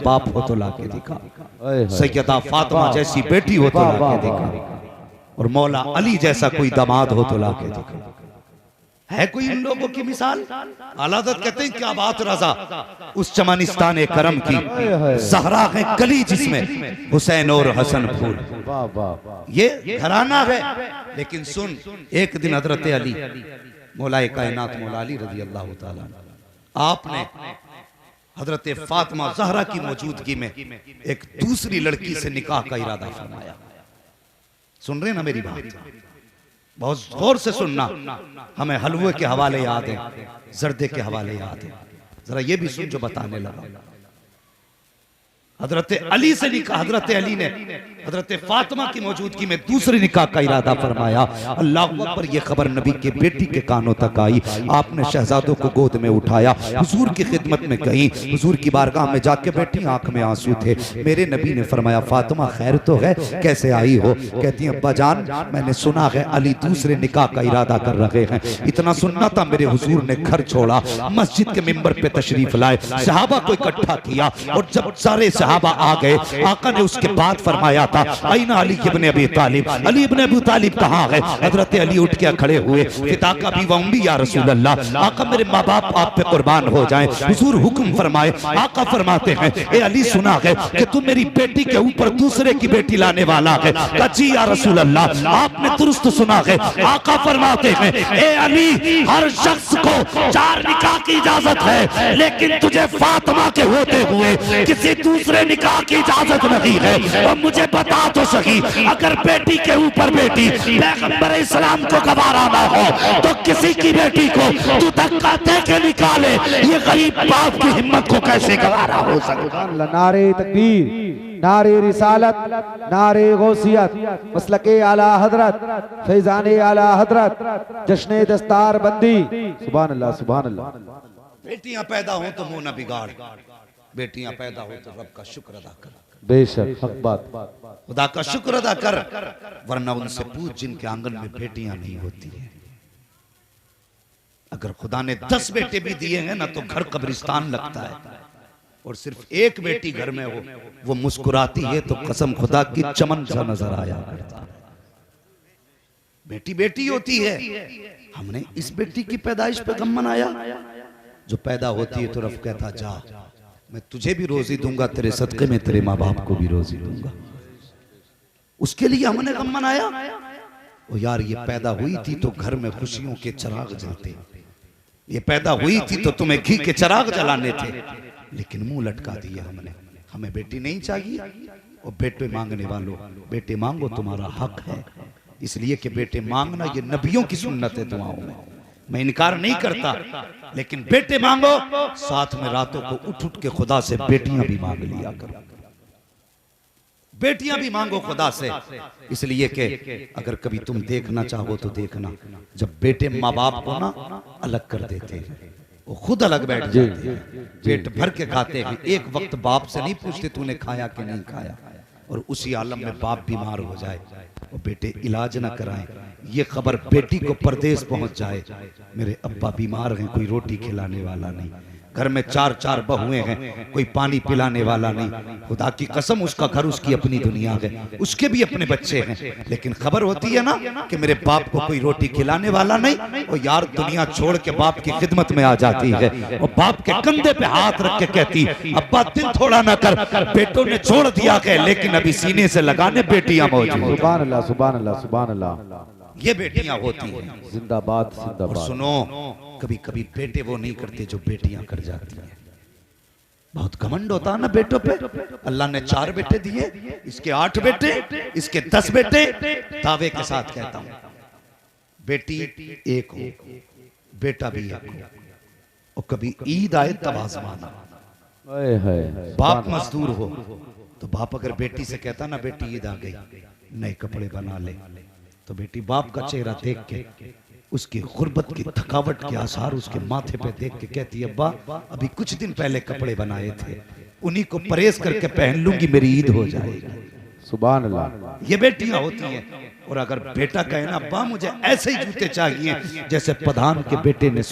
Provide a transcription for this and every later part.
बाप हो तो लाके दिखा, सैयदा फातिमा जैसी बेटी हो तो लाके दिखा, और मौला अली जैसा कोई दामाद हो तो लाके दिखा। है कोई इन लोगों की मिसाल? आला हज़रत कहते हैं क्या बात रजा, उस चमनिस्तान करम की ज़हरा है कली जिसमें हुसैन और हसन फूल। ये घराना है। लेकिन सुन, एक दिन हजरत अली मौलाए कायनात मौला अली रज़ी अल्लाह ताला आपने हजरत फातिमा ज़हरा की मौजूदगी में एक दूसरी लड़की से निकाह का इरादा फरमाया। सुन रहे ना मेरी बात? बहुत गौर से सुनना। हमें हलवे के हवाले याद है, जर्दे के हवाले याद है, जरा ये भी सुन जो बताने लगा। हजरत अली से निकाह, हजरत अली ने हजरत फातिमा की मौजूदगी में दूसरी निकाह का इरादा फरमाया। अल्लाह अकबर, ये खबर नबी के बेटी के कानों तक आई। आपने शहजादों को गोद में उठाया, हुजूर की खिदमत में गई, हुजूर की बारगाह में जाके बैठी, आंख में आंसू थे। मेरे नबी ने फरमाया फातिमा खैर तो है, कैसे आई हो? कहती है अब्बा जान, मैंने सुना है अली दूसरे निकाह का इरादा कर रहे हैं। इतना सुनना था, मेरे हुजूर ने घर छोड़ा, मस्जिद के मिंबर पे तशरीफ लाए, सहाबा को इकट्ठा किया, और जब सारे सहाबा आ गए, आका ने उसके बाद फरमाया था आईना अली इब्ने अबी तालिब, अली इब्ने अबी तालिब कहाँ है? हजरत अली उठ के खड़े हुए, फिताका भी वम्बी या रसूल अल्लाह, आका मेरे माँ बाप आप पे कुर्बान हो जाएं। हुजूर हुक्म फरमाए। आका फरमाते हैं ए अली सुना है कि तू मेरी बेटी के ऊपर दूसरे की बेटी लाने वाला है। कहा जी या रसूल अल्लाह, आपने दुरुस्त सुना है। आका फरमाते हैं ए अली, हर शख्स को 4 निकाह की इजाजत है, लेकिन तुझे फातिमा के होते हुए किसी दूसरे निकाह की इजाजत नहीं है। और मुझे बता तो सही, अगर बेटी के ऊपर बेटी पैगंबर इस्लाम को गवारा ना हो तो किसी की बेटी को तू धक्का दे के निकाले, ये गरीब बाप की हिम्मत को कैसे गवारा हो सकता? नारे तकबीर, नारे रिसालत, नारे गौसियत, मसलके आला हजरत, फैजाने आला हजरत, जश्ने दस्तार बंदी। सुभान अल्लाह, सुभान अल्लाह। बेटियां पैदा हो तो मुंह न बिगाड़, बेटियां पैदा हो तो रब का शुक्र अदा कर। बेशक हक बात, खुदा का शुक्र अदा कर, वरना उनसे पूछ जिनके आंगन में बेटियां नहीं होती हैं। अगर खुदा ने 10 बेटे भी दिए हैं ना तो घर कब्रिस्तान लगता है, और सिर्फ एक बेटी घर में हो, वो मुस्कुराती है तो कसम खुदा की चमन सा नजर आया करता है। बेटी बेटी होती है। हमने इस बेटी की पैदाइश पे गम मनाया। जो पैदा होती है तो रब कहता जा मैं तुझे भी रोजी दूंगा, तेरे सदके में तेरे माँ बाप को भी रोजी दूंगा। उसके लिए हमने गम मनाया। ओ यार, ये पैदा हुई थी तो घर में खुशियों के चिराग जलते, ये पैदा हुई थी तो तुम्हें घी के चिराग जलाने थे, लेकिन मुंह लटका दिया हमने। हमें बेटी नहीं चाहिए। और बेटे मांगने वालों, बेटे मांगो, तुम्हारा हक है। इसलिए कि बेटे मांगना ये नबियों की सुन्नत है दुआओं में, मैं इनकार नहीं करता, लेकिन बेटे मांगो, साथ में रातों को उठ उठ के खुदा से बेटियां भी मांग लिया करो। बेटियां भी मांगो खुदा से, इसलिए कि अगर कभी तुम देखना चाहो तो देखना, जब बेटे माँ बाप को ना अलग कर देते हैं, वो खुद अलग बैठ जाते हैं, पेट भर के खाते हैं, एक वक्त बाप से नहीं पूछते तूने खाया कि नहीं खाया। और उसी आलम में बाप बीमार हो जाए और बेटे इलाज ना कराएं, ये खबर बेटी को परदेश पहुंच जाए, मेरे अब्बा बीमार हैं, कोई रोटी खिलाने वाला नहीं, घर में 4 बहुएं हैं, कोई पानी पिलाने वाला नहीं। खुदा की कसम, उसका घर उसकी अपनी दुनिया है, उसके भी अपने बच्चे हैं, लेकिन खबर होती है ना कि मेरे बाप को कोई रोटी खिलाने वाला नहीं, और यार दुनिया छोड़ के बाप की खिदमत में आ जाती है, और बाप के कंधे पे हाथ रख के कहती अब्बा दिल थोड़ा ना कर, बेटों ने छोड़ दिया है लेकिन अभी सीने से लगाने बेटियां मौजूद। सुभान अल्लाह, सुभान अल्लाह, सुभान अल्लाह। ये बेटियां होती हैं। जिंदाबाद, जिंदाबाद। और सुनो, कभी कभी बेटे वो नहीं करते जो बेटियां कर जाती हैं। बहुत घमंड होता है ना बेटों पे। अल्लाह ने 4 बेटे दिए, इसके 8 बेटे, इसके 10 बेटे। दावे के साथ कहता हूं, बेटी एक हो, बेटा भी एक हो, और कभी ईद आए तब आजमाना। बाप मजदूर हो तो बाप अगर बेटी से कहता ना बेटी ईद आ गई, नए कपड़े बना ले, तो बेटी बाप का चेहरा देख के, उसकी गुर्बत की थकावट के आसार उसके माथे पे देख के कहती है अब्बा अभी कुछ दिन पहले कपड़े बनाए थे, उन्हीं को परहेज करके पहन लूंगी, मेरी ईद हो जाएगी। सुभान अल्लाह। ये बेटियां होती हैं। और अगर बेटा कहे ना अब्बा मुझे ऐसे ही जूते चाहिए जैसे प्रधान के बेटे ने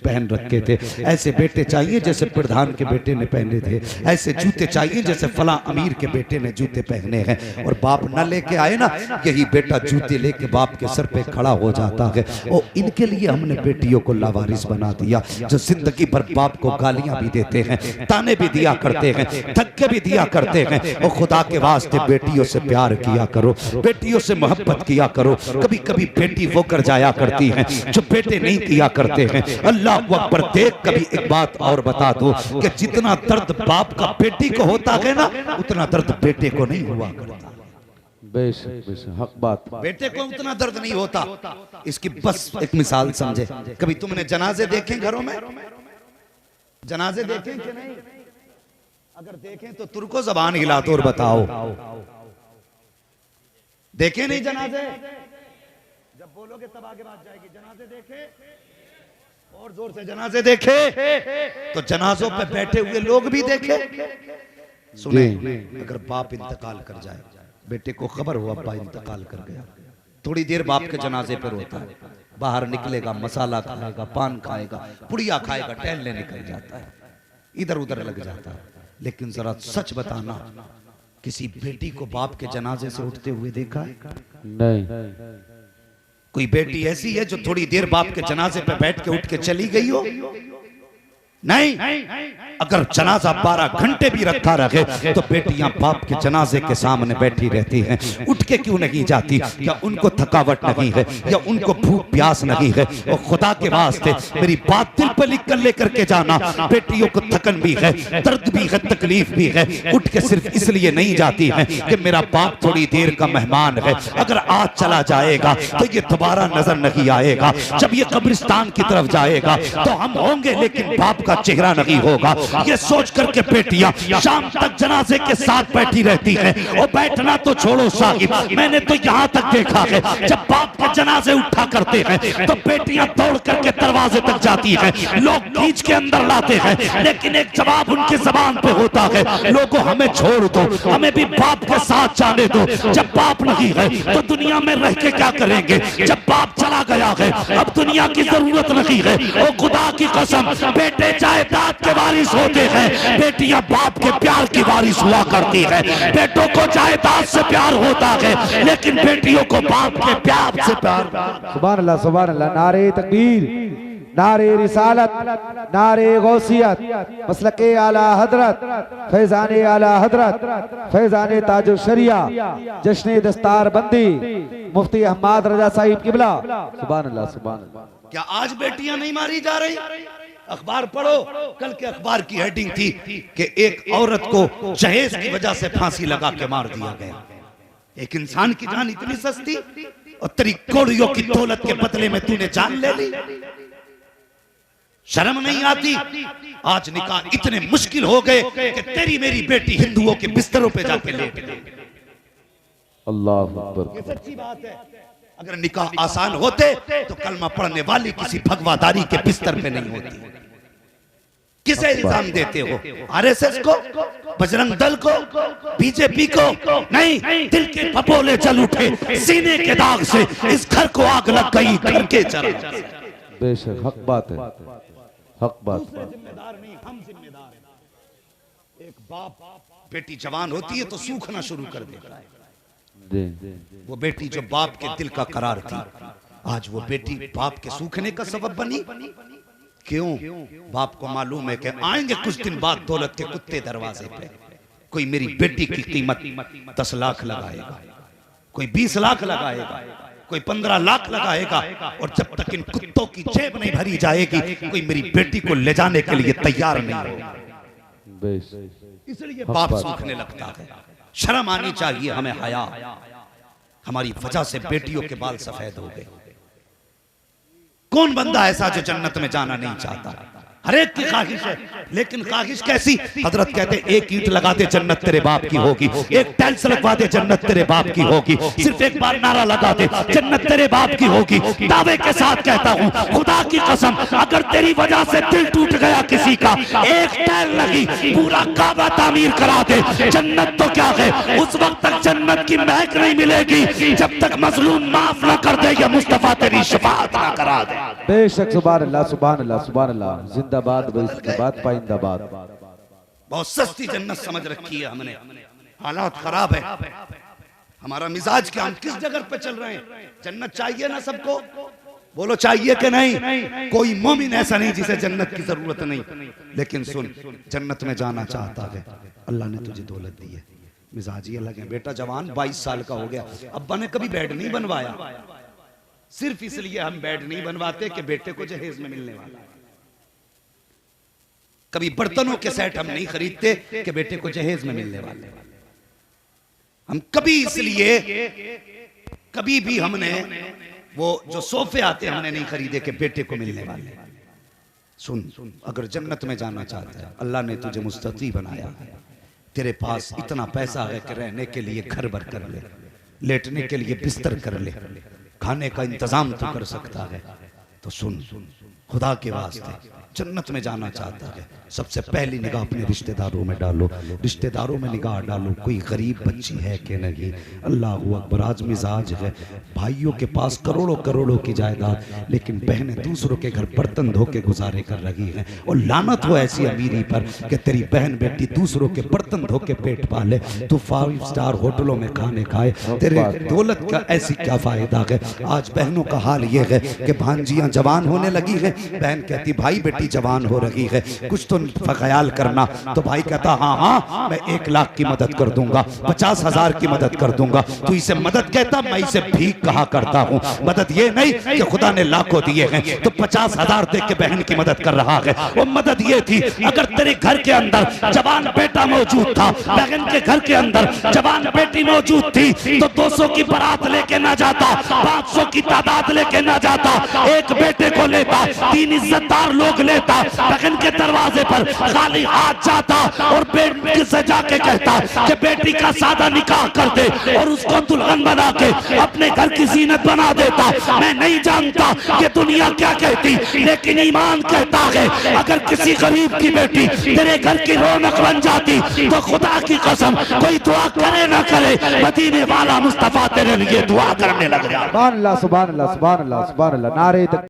पहन रखे थे, ऐसे बेटे चाहिए जैसे प्रधान के बेटे ने पहने थे, ऐसे जूते चाहिए जैसे फला अमीर के बेटे ने जूते पहने हैं, और बाप न लेके आए ना, यही बेटा जूते लेके बाप के सर पे खड़ा हो जाता है। और इनके लिए हमने बेटियों को लावारिस बना दिया, जो जिंदगी भर बाप को गालियां भी देते हैं, ताने भी दिया करते हैं, धक्के भी दिया करते हैं। और खुदा के वास्ते बेटियों से प्यार किया करो, बेटियों से मोहब्बत किया करो। कभी कभी बेटी वो कर जाया करती हैं जो बेटे नहीं किया करते हैं। अल्लाह अकबर। देख कभी एक बात और बता दो कि जितना दर्द बाप का बेटी को होता है ना, उतना दर्द बेटे को नहीं हुआ करता। बेशक बेशक हक बात। बेटे को उतना दर्द नहीं होता। इसकी बस एक मिसाल समझे, कभी तुमने जनाजे देखे घरों में? जनाजे देखें कि नहीं? अगर देखें तो तुर्को जबान हिला दो और बताओ, देखे नहीं जनाजे? जब बोलोगे तब आगे बात जाएगी। जनाजे देखे? और जोर से जनाजे देखे? तो जनाजों पे बैठे हुए लोग भी देखे। सुने, अगर बाप इंतकाल कर जाए, बेटे को खबर हो अब्बा इंतकाल कर गया, थोड़ी देर बाप के जनाजे पर होता है, बाहर निकलेगा, मसाला खाएगा, पान खाएगा, पुड़िया खाएगा, टहलने निकल जाता है, इधर उधर लग जाता है। लेकिन जरा सच बताना, किसी बेटी को बाप के जनाजे से उठते हुए देखा है? नहीं। कोई बेटी ऐसी है जो थोड़ी देर बाप के जनाजे पे बैठ के उठ के चली गई हो? नहीं। अगर जनाजा 12 घंटे भी रखा रहे तो बेटियां बाप के जनाजे के सामने बैठी रहती हैं। उठ के क्यों नहीं जाती? क्या उनको थकावट नहीं है या उनको भूख प्यास नहीं है? और खुदा के वास्ते मेरी बात दिल पर लिख कर लेकर के जाना, बेटियों को थकन भी है, दर्द भी है, तकलीफ भी है। उठ के सिर्फ इसलिए नहीं जाती है कि मेरा बाप थोड़ी देर का मेहमान है, अगर आज चला जाएगा तो ये दोबारा नजर नहीं आएगा। जब ये कब्रिस्तान की तरफ जाएगा तो हम होंगे लेकिन बाप का चेहरा नहीं होगा। ये सोच करके बेटियां शाम तक जनाजे के साथ बैठी रहती हैं। और बैठना तो छोड़ो साहिब, मैंने तो यहाँ तक देखा है जब बाप के जनाजे उठा करते हैं तो बेटियां दौड़ करके दरवाजे तक जाती हैं, लोग खींच के अंदर लाते हैं, लेकिन एक जवाब उनकी जबान पे होता है, लोगों हमें छोड़ दो, हमें भी बाप के साथ जाने दो। जब बाप नहीं है तो दुनिया में रह के क्या करेंगे? जब बाप चला गया है अब दुनिया की जरूरत नहीं है। और खुदा की कसम, बेटे जायदाद के वारिस होते हैं, बेटियां बाप के प्यार की वारिस हुआ करती है। बेटों को जायदाद से प्यार होता है लेकिन बेटियों को बाप के प्यार से प्यार। सुभान अल्लाह सुभान अल्लाह। नारे तकबीर, नारे रिसालत, नारे गौसियत, मसलके आला हजरत, फैजाने आला हजरत, फैजाने ताजो शरिया, जश्ने दस्तार बंदी, मुफ्ती अहमद रजा साहिब किबला। सुभान अल्लाह सुभान अल्लाह। क्या आज बेटियां नहीं मारी जा रही? अखबार पढ़ो, कल के अखबार की हेडिंग थी कि एक औरत को जहेज की वजह से फांसी लगा के मार दिया गया। एक इंसान की जान इतनी सस्ती, और तेरी कौड़ियों की दौलत के बदले में तूने जान ले ली। शर्म नहीं आती? आज निकाह इतने मुश्किल हो गए कि तेरी मेरी बेटी हिंदुओं के बिस्तरों पे जाके लेट गई। अल्लाह अकबर। ये सच्ची बात है। अगर निकाह आसान होते तो कलमा पढ़ने वाली किसी भगवादारी के बिस्तर पे नहीं होती। किसे इल्जाम देते हो? आरएसएस को, बजरंग दल को, बीजेपी को? नहीं, दिल के फपोले जल उठे, सीने के दाग से इस घर को आग लग गई, घर के चल। बेशक हक बात है, हक बात। जिम्मेदार नहीं, हम जिम्मेदार हैं। एक बाप बेटी जवान होती है तो सूखना शुरू कर देता है। वो बेटी जो बाप के दिल का करार थी, आज वो बेटी बाप के सूखने का सबब बनी। क्यों? बाप को मालूम है कि आएंगे कुछ दिन बाद दौलत के कुत्ते दरवाजे पे। कोई मेरी बेटी की कीमत 10 लाख लगाएगा, कोई 20 लाख लगाएगा, कोई 15 लाख लगाएगा, और जब तक इन कुत्तों की जेब नहीं भरी जाएगी कोई मेरी बेटी को ले जाने के लिए तैयार नहीं होगा। इसलिए बाप सूखने लगता है। शर्म आनी चाहिए हमें, हया। हमारी वजह से बेटियों के बाल सफेद हो गए। कौन बंदा ऐसा जो जन्नत में जाना नहीं चाहता? हर एक की ख्वाहिश है लेकिन ख्वाहिश कैसी? हजरत कहते एक ईंट लगा दे जन्नत तेरे बाप की होगी, एक टाइल्स लगवा दे जन्नत तेरे बाप की होगी, सिर्फ एक बार नारा लगा दे जन्नत तेरे बाप की होगी। दावे के साथ कहता हूँ खुदा की कसम, अगर तेरी वजह से दिल टूट गया किसी का, एक टाइल लगी पूरा काबा तामीर करा दे, जन्नत तो क्या है उस वक्त तक जन्नत की महक नहीं मिलेगी जब तक मजलूम माफ ना कर दे या मुस्तफा तेरी शफाअत ना करा दे। बेशक सुभान अल्लाह सुभान अल्लाह सुभान अल्लाह, जिंदाबाद जिंदाबाद पाइंदाबाद। बहुत सस्ती जन्नत समझ रखी है हमने, हालात खराब है, हमारा मिजाज क्या, हम किस जगह पे चल रहे हैं? जन्नत चाहिए ना सबको, बोलो चाहिए कि नहीं? कोई मोमिन ऐसा नहीं जिसे जन्नत की जरूरत नहीं, लेकिन सुन जन्नत में जाना चाहता है, अल्लाह ने तुझे दौलत दी है, मिजाज ही अलग है। बेटा जवान 22 साल का हो गया, अब्बा ने कभी बेड नहीं बनवाया, सिर्फ इसलिए हम बेड नहीं बनवाते कि बेटे को जहेज में मिलने वाला है। कभी बर्तनों के सेट हम नहीं खरीदते कि बेटे को जहेज में मिलने वाले, हम कभी इसलिए कभी भी हमने वो जो सोफे आते हमने नहीं खरीदे कि बेटे को मिलने वाले। सुन, अगर जन्नत में जाना चाहता है, अल्लाह ने तुझे मुस्तती बनाया है, तेरे पास इतना पैसा है कि रहने के लिए घर भर कर ले, लेटने के लिए बिस्तर कर ले, खाने का इंतजाम तो कर सकता है, तो सुन खुदा के वास्ते जन्नत में जाना चाहता है, सबसे पहली निगाह अपने रिश्तेदारों में डालो, रिश्तेदारों में निगाह डालो, कोई गरीब बच्ची है कि नहीं। अल्लाह अकबर, आज मिजाज है भाइयों के पास करोड़ों करोड़ों की जायदाद, लेकिन बहनें दूसरों के घर बर्तन धो के गुजारे कर रही हैं, और लानत हो ऐसी अमीरी पर कि तेरी बहन बेटी दूसरों के बर्तन धो के पेट पाले, तो 5 स्टार होटलों में खाने खाए, तेरे दौलत का ऐसी क्या फायदा है। आज बहनों का हाल ये है कि भांजियां जवान होने लगी है, बहन कहती भाई बेटी जवान हो रही है, कुछ तो ख्याल करना, तो भाई कहता हाँ हाँ मैं 1 लाख की मदद कर दूंगा, 50,000 की मदद कर दूंगा। तू इसे मदद कहता, मैं इसे भीख कहा करता हूँ। मदद ये नहीं कि खुदा ने लाखों दिए हैं तो 50,000 दे के बहन की मदद कर रहा है, वो मदद ये थी अगर तेरे घर के अंदर जवान बेटा मौजूद था, बहन के घर के अंदर जवान बेटी मौजूद थी, तो 200 की बारात लेके ना जाता, 500 की तादाद लेके ना जाता, एक बेटे को लेता, 3 इज्जतदार लोग लेता, बहन के दरवाजे पर खाली हाथ जाता और बेटी से जाके कहता कि बेटी का सादा निकाह कर दे और उसको दुल्हन बना के अपने घर की जीनत बना देता। मैं नहीं जानता ये दुनिया क्या कहती, लेकिन ईमान कहता है अगर किसी गरीब की बेटी तेरे घर की रौनक बन जाती तो खुदा की कसम कोई दुआ करे ना करे, मदीने वाला मुस्तफा तेरे लिए दुआ करने लग जाता। सुभान अल्लाह सुभान अल्लाह सुभान अल्लाह सुभान अल्लाह, नारे